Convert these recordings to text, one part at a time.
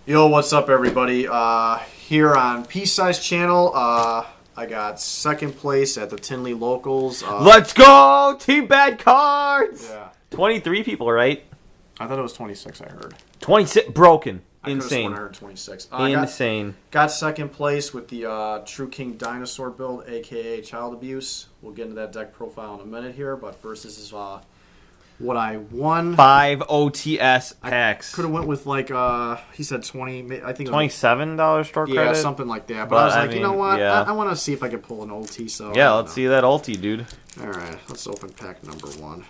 Yo, what's up, everybody? Here on Peace Size Channel, I got second place at the Tinley Locals. Let's go! Team Bad Cards! Yeah. 23 people, right? I thought it was 26, I heard. 26. Broken. I Insane. I heard 26. Insane. Got second place with the True King Dinosaur build, a.k.a. Child Abuse. We'll get into that deck profile in a minute here, but first this is what I won. 5 OTS packs. Could have went with, like, he said 20, I think it was $27 store credit? Yeah, something like that. But I was like, you know what? Yeah. I want to see if I can pull an ulti. So Yeah, let's see that ulti, dude. All right, let's open pack number 1.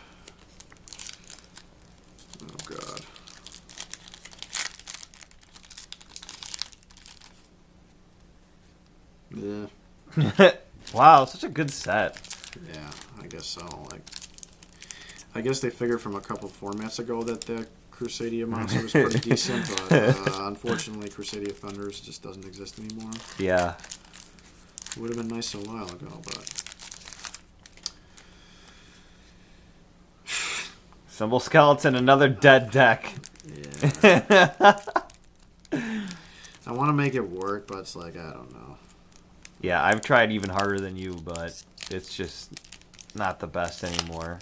Oh, God. Yeah. Wow, such a good set. Yeah, I guess so. Like, I guess they figured from a couple formats ago that the Crusadia monster was pretty decent, but unfortunately, Crusadia Thunders just doesn't exist anymore. Yeah. It would have been nice a while ago, but... Symbol Skeleton, another dead deck. Yeah. I want to make it work, but it's like, I don't know. Yeah, I've tried even harder than you, but it's just not the best anymore.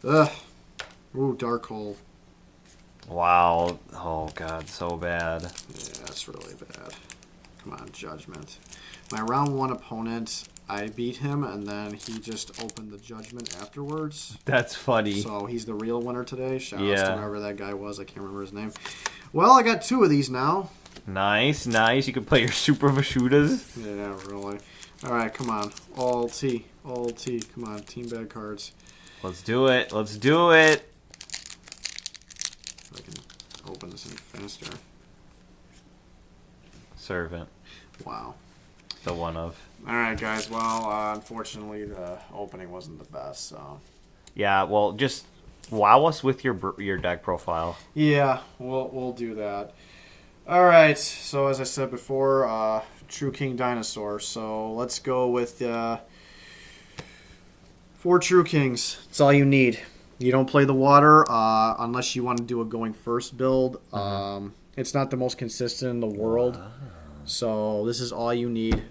Ugh. Ooh, Dark Hole. Wow. Oh, God, so bad. Yeah, that's really bad. Come on, Judgment. My round 1 opponent, I beat him, and then he just opened the Judgment afterwards. That's funny. So he's the real winner today. Shout out to whoever that guy was. I can't remember his name. Well, I got 2 of these now. Nice, nice. You can play your Super Vashudas. Yeah, really. All right, come on. All T. Come on, Team Bad Cards. Let's do it. Let's do it. If I can open this any faster. Servant. Wow. The one of. All right, guys. Well, unfortunately, the opening wasn't the best. So. Yeah. Well, just wow us with your deck profile. Yeah, we'll do that. All right. So as I said before, True King Dinosaur. So let's go with 4 True Kings. That's all you need. You don't play the water unless you want to do a going first build. It's not the most consistent in the world. So this is all you need.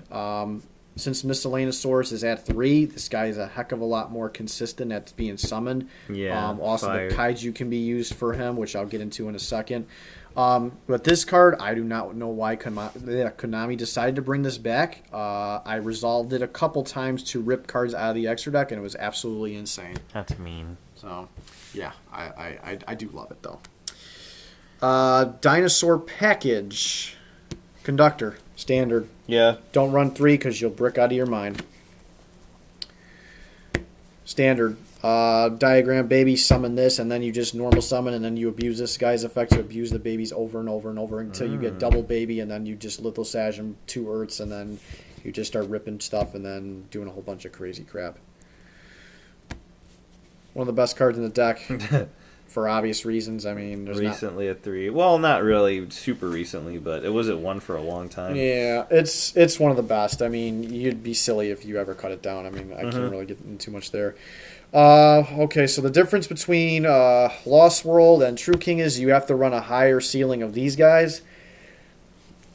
Since Miscellaneousaurus is at 3, this guy is a heck of a lot more consistent at being summoned. Yeah. Also, fire. the Kaiju can be used for him, which I'll get into in a second. But this card, I do not know why Konami decided to bring this back. I resolved it a couple times to rip cards out of the extra deck, and it was absolutely insane. That's mean. So, yeah, I do love it, though. Dinosaur Package. Conductor. Standard. Yeah. Don't run 3 because you'll brick out of your mind. Standard. Diagram baby, summon this, and then you just normal summon, and then you abuse this guy's effect to abuse the babies over and over and over until you get double baby, and then you just Little Sage him 2 Earths, and then you just start ripping stuff and then doing a whole bunch of crazy crap. One of the best cards in the deck. For obvious reasons. I mean, there's recently at 3. Well, not really super recently, but it was at 1 for a long time. Yeah, it's one of the best. I mean, you'd be silly if you ever cut it down. I mean, I can't really get into too much there. Okay, so the difference between Lost World and True King is you have to run a higher ceiling of these guys.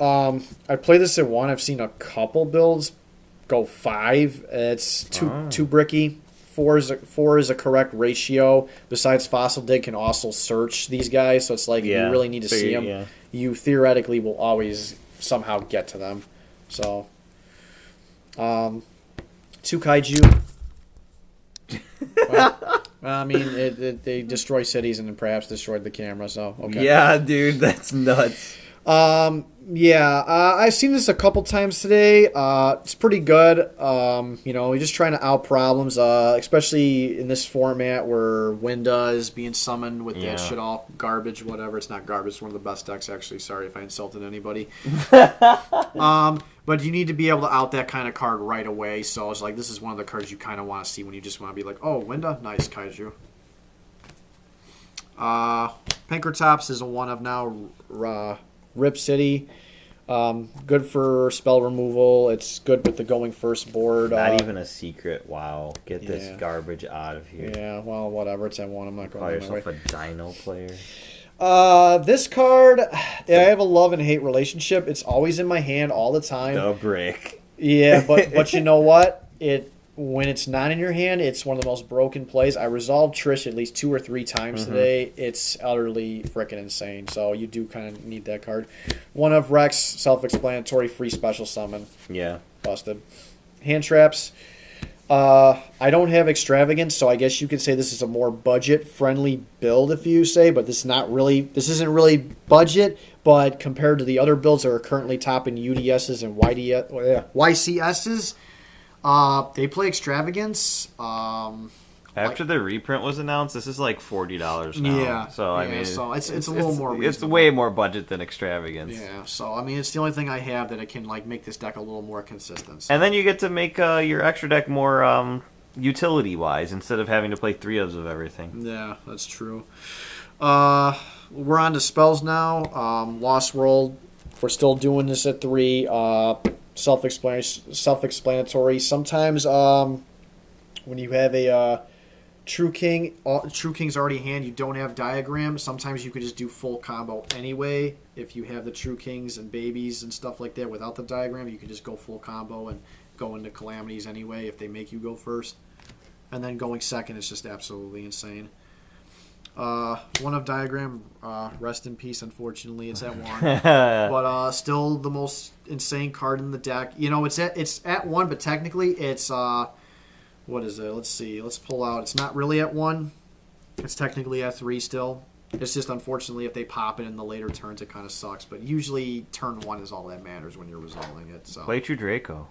I play this at 1. I've seen a couple builds go 5. It's too bricky. 4 is a correct ratio. Besides, Fossil Dig can also search these guys, so it's like you really need to see them. Yeah. You theoretically will always somehow get to them. So, 2 Kaiju. Well, I mean, they destroy cities and then perhaps destroyed the camera. So okay. Yeah, dude, that's nuts. Yeah, I've seen this a couple times today. It's pretty good. You know, you're just trying to out problems, especially in this format where Winda is being summoned with that shit all garbage, whatever. It's not garbage. It's one of the best decks, actually. Sorry if I insulted anybody. But you need to be able to out that kind of card right away. So it's like this is one of the cards you kind of want to see when you just want to be like, oh, Winda, nice Kaiju. Pankratops is a one of now. Rip City, good for spell removal. It's good with the going first board. Not even a secret. Wow, get this garbage out of here. Yeah, well, whatever. It's at 1. I'm not going Call to yourself a Dino player. This card, yeah, I have a love and hate relationship. It's always in my hand all the time. The brick. Yeah, but you know what? When it's not in your hand, it's one of the most broken plays. I resolved Trish at least 2 or 3 times today. It's utterly freaking insane. So you do kind of need that card. One of Rex, self-explanatory, free special summon. Yeah. Busted. Hand traps. I don't have extravagance, so I guess you could say this is a more budget-friendly build, if you say. But this isn't really budget. But compared to the other builds that are currently topping UDSs and YCSs. They play extravagance. After the reprint was announced, this is like $40 now. Yeah. So I mean, so it's a little more reasonable. It's way more budget than extravagance. Yeah. So I mean, it's the only thing I have that I can like make this deck a little more consistent. So. And then you get to make your extra deck more utility wise instead of having to play 3 of everything. Yeah, that's true. We're on to spells now. Lost World. We're still doing this at 3. Self-explanatory. Sometimes when you have a True King's already in hand, you don't have diagram. Sometimes you could just do full combo anyway. If you have the True Kings and babies and stuff like that without the diagram, you can just go full combo and go into calamities anyway if they make you go first. And then going second is just absolutely insane. One of diagram, rest in peace. Unfortunately, it's at 1, but still the most insane card in the deck. You know, it's at 1, but technically it's what is it? Let's see. Let's pull out. It's not really at 1. It's technically at 3 still. It's just unfortunately if they pop it in the later turns, it kind of sucks. But usually turn 1 is all that matters when you're resolving it. So play True Draco.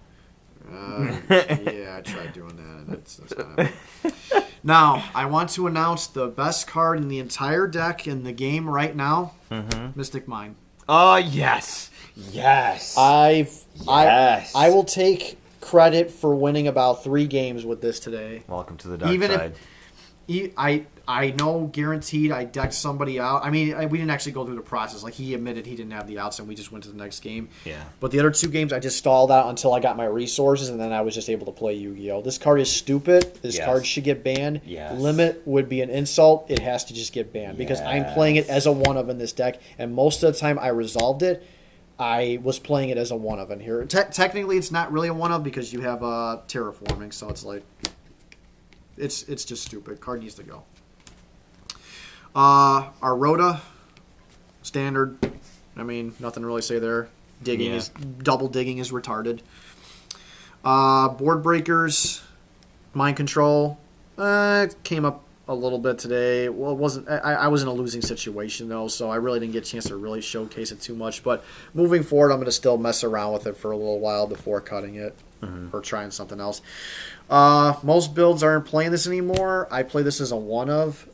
Yeah, I tried doing that, and that's not Now, I want to announce the best card in the entire deck in the game right now, Mystic Mine. Oh, yes. Yes. I will take credit for winning about 3 games with this today. Welcome to the dark side. I know guaranteed I decked somebody out. I mean, we didn't actually go through the process. Like, he admitted he didn't have the outs, and we just went to the next game. Yeah. But the other 2 games, I just stalled out until I got my resources, and then I was just able to play Yu-Gi-Oh! This card is stupid. This card should get banned. Yes. Limit would be an insult. It has to just get banned because I'm playing it as a one-of in this deck, and most of the time I resolved it. I was playing it as a one-of in here. Technically, it's not really a one-of because you have terraforming, so it's like it's just stupid. Card needs to go. Our Rhoda, standard. I mean, nothing to really say there. Double digging is retarded. Board breakers, mind control. It came up a little bit today. Well, it wasn't. I was in a losing situation though, so I really didn't get a chance to really showcase it too much. But moving forward, I'm going to still mess around with it for a little while before cutting it or trying something else. Most builds aren't playing this anymore. I play this as a one-of.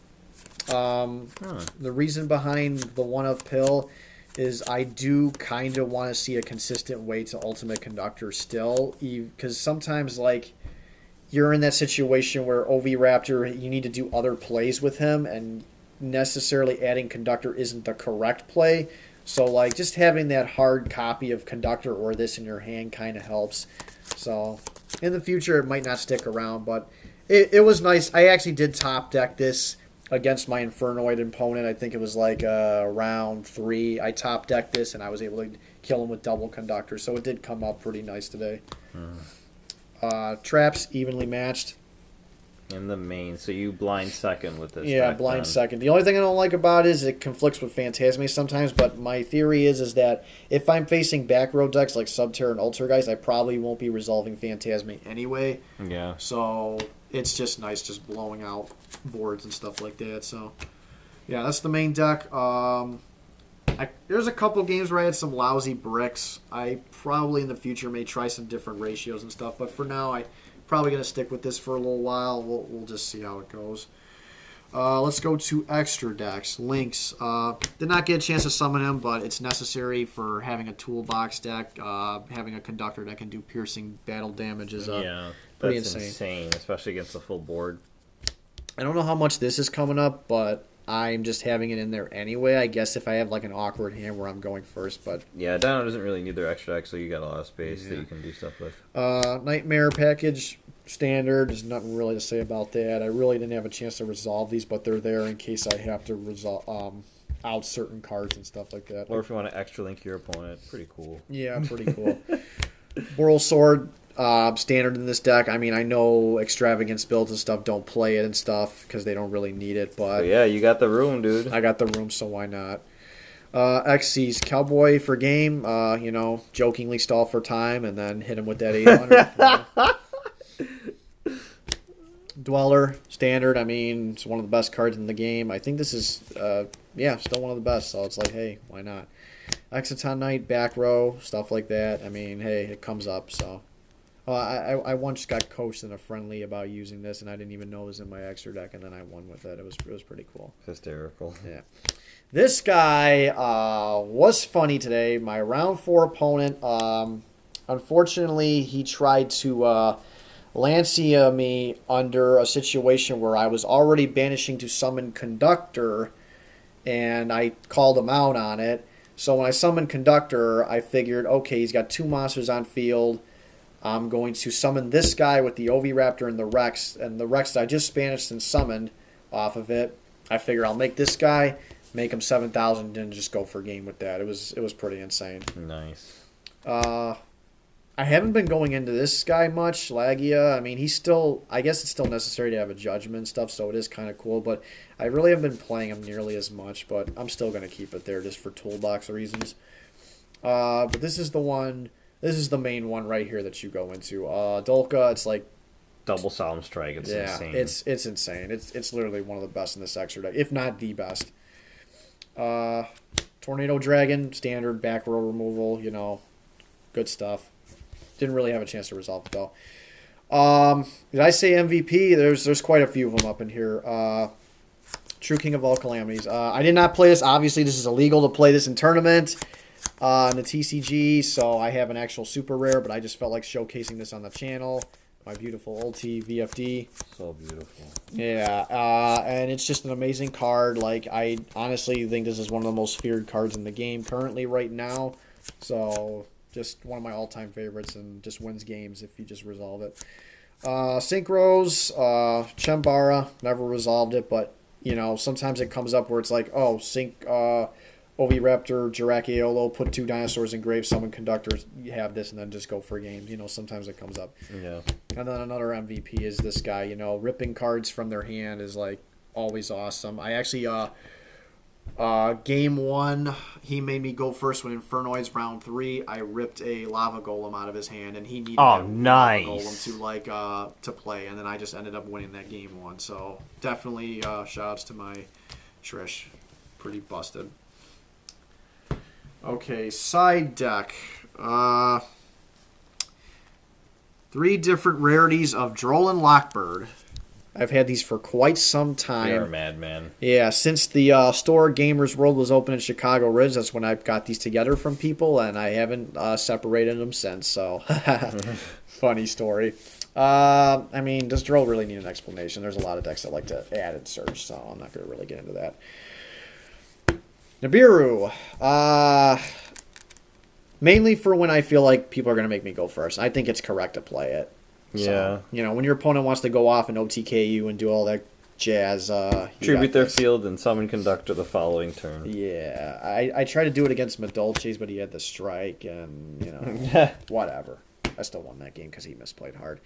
The reason behind the one-of pill is I do kind of want to see a consistent way to Ultimate Conductor still, because sometimes like you're in that situation where OV Raptor, you need to do other plays with him, and necessarily adding Conductor isn't the correct play. So like just having that hard copy of Conductor or this in your hand kind of helps. So in the future it might not stick around, but it was nice. I actually did top deck this against my Infernoid opponent. I think it was like round 3. I top decked this and I was able to kill him with double Conductor, so it did come up pretty nice today. Traps evenly matched. In the main, so you blind second with this. Yeah, blind second. The only thing I don't like about it is it conflicts with Phantasme sometimes, but my theory is that if I'm facing back row decks like Subterra and Ultra guys, I probably won't be resolving Phantasme anyway. Yeah. So it's just nice just blowing out boards and stuff like that. So yeah, that's the main deck. There's a couple games where I had some lousy bricks. I probably in the future may try some different ratios and stuff, but for now I probably going to stick with this for a little while. We'll just see how it goes. Let's go to extra decks. Lynx. Did not get a chance to summon him, but it's necessary for having a toolbox deck. Having a Conductor that can do piercing battle damage is pretty insane, especially against a full board. I don't know how much this is coming up, but I'm just having it in there anyway. I guess if I have like an awkward hand where I'm going first, but yeah, Dino doesn't really need their extra deck, so you got a lot of space that you can do stuff with. Nightmare package standard. There's nothing really to say about that. I really didn't have a chance to resolve these, but they're there in case I have to resolve out certain cards and stuff like that. Or if you want to extra link your opponent, pretty cool. Yeah, pretty cool. Boral Sword, standard in this deck. I mean, I know extravagance builds and stuff don't play it and stuff because they don't really need it, but yeah, you got the room, dude. I got the room, so why not? XC's Cowboy for game, jokingly stall for time and then hit him with that 800. Dweller, standard. I mean, it's one of the best cards in the game. I think this is, still one of the best, so it's like, hey, why not? Exiton Knight, back row, stuff like that. I mean, hey, it comes up, so. I once got coached in a friendly about using this, and I didn't even know it was in my extra deck, and then I won with it. It was pretty cool. Hysterical. Yeah. This guy was funny today. My round 4 opponent, unfortunately, he tried to Lancia me under a situation where I was already banishing to summon Conductor, and I called him out on it. So when I summoned Conductor, I figured, okay, he's got 2 monsters on field. I'm going to summon this guy with the Oviraptor and the Rex that I just banished and summoned off of it. I figure I'll make this guy, make him 7,000, and just go for game with that. It was pretty insane. Nice. I haven't been going into this guy much, Lagia. I mean, I guess it's still necessary to have a judgment and stuff, so it is kind of cool, but I really haven't been playing him nearly as much, but I'm still going to keep it there just for toolbox reasons. But this is the main one right here that you go into. Dolka, it's like double Solemn Strike. It's insane. It's insane. It's literally one of the best in this extra deck, if not the best. Tornado Dragon, standard back row removal, good stuff. Didn't really have a chance to resolve it though. Did I say MVP? There's quite a few of them up in here. True King of all calamities. I did not play this. Obviously, this is illegal to play this in tournament in the TCG, so I have an actual super rare, but I just felt like showcasing this on the channel. My beautiful Ulti VFD. So beautiful. Yeah, and it's just an amazing card. Like, I honestly think this is one of the most feared cards in the game currently right now. So, just one of my all-time favorites and just wins games if you just resolve it. Synchros, Chembara, never resolved it, but, sometimes it comes up where it's like, oh, Oviraptor, Jirachiolo, put 2 dinosaurs in grave, summon Conductors, you have this, and then just go for games. Sometimes it comes up. Yeah. And then another MVP is this guy, ripping cards from their hand is, like, always awesome. I actually, game 1, he made me go first when Infernoids round 3. I ripped a Lava Golem out of his hand, and he needed nice. Lava Golem to play, and then I just ended up winning that game 1. So, definitely shout-outs to my Trish. Pretty busted. Okay, side deck. 3 different rarities of Droll and Lockbird. I've had these for quite some time. You're a madman. Yeah, since the store Gamers World was open in Chicago Ridge, that's when I got these together from people, and I haven't separated them since, so funny story. I mean, does Droll really need an explanation? There's a lot of decks that like to add and search, so I'm not going to really get into that. Nibiru. Mainly for when I feel like people are going to make me go first. I think it's correct to play it. Yeah. So, when your opponent wants to go off and OTK you and do all that jazz. Tribute their field and summon Conductor the following turn. Yeah. I tried to do it against Medolces, but he had the strike and, whatever. I still won that game because he misplayed hard.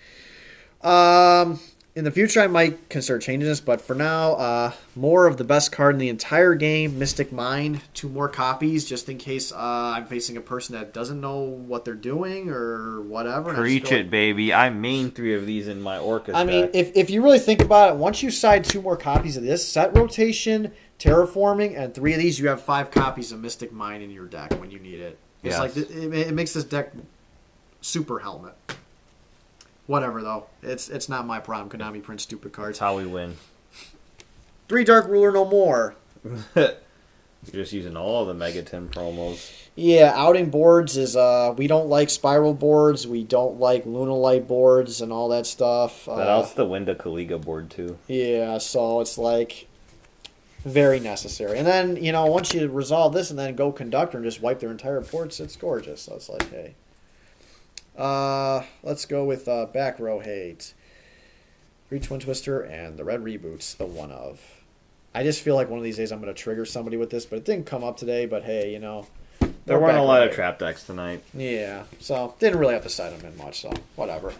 In the future, I might consider changing this, but for now, more of the best card in the entire game, Mystic Mind. 2 more copies, just in case I'm facing a person that doesn't know what they're doing or whatever. Preach it, baby. I main 3 of these in my Orcus I mean, if you really think about it, once you side 2 more copies of this, set rotation, terraforming, and 3 of these, you have 5 copies of Mystic Mind in your deck when you need it. It's like it makes this deck super helmet. Whatever, though. It's not my problem. Konami prints stupid cards. That's how we win. 3 Dark Ruler, no more. You're just using all the Mega 10 promos. Yeah, outing boards is, we don't like Spiral boards. We don't like Lunalight boards and all that stuff. That outs the Winda Kaliga board, too. Yeah, so it's like very necessary. And then, once you resolve this and then go Conductor and just wipe their entire boards, it's gorgeous. So it's like, hey. Let's go with back row hate. 3 Twin Twister and the red reboots, the one of. I just feel like one of these days I'm going to trigger somebody with this, but it didn't come up today. But hey, you know, there weren't a lot of trap decks tonight. Yeah, so didn't really have to side them in much. So whatever.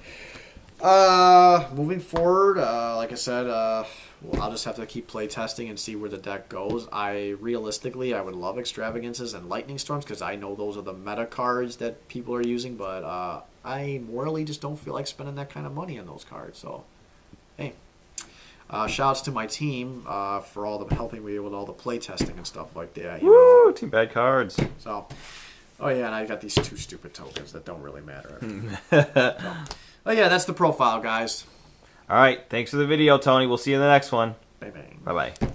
Moving forward, like I said, well, I'll just have to keep play testing and see where the deck goes. Realistically, I would love Extravagances and Lightning Storms because I know those are the meta cards that people are using, but I morally just don't feel like spending that kind of money on those cards. So, hey, shouts to my team for all the helping me with all the play testing and stuff like that. You Woo! know? Team bad cards. So, oh yeah, and I got these 2 stupid tokens that don't really matter. So, oh yeah, that's the profile, guys. All right. Thanks for the video, Tony. We'll see you in the next one. Bang bang. Bye-bye.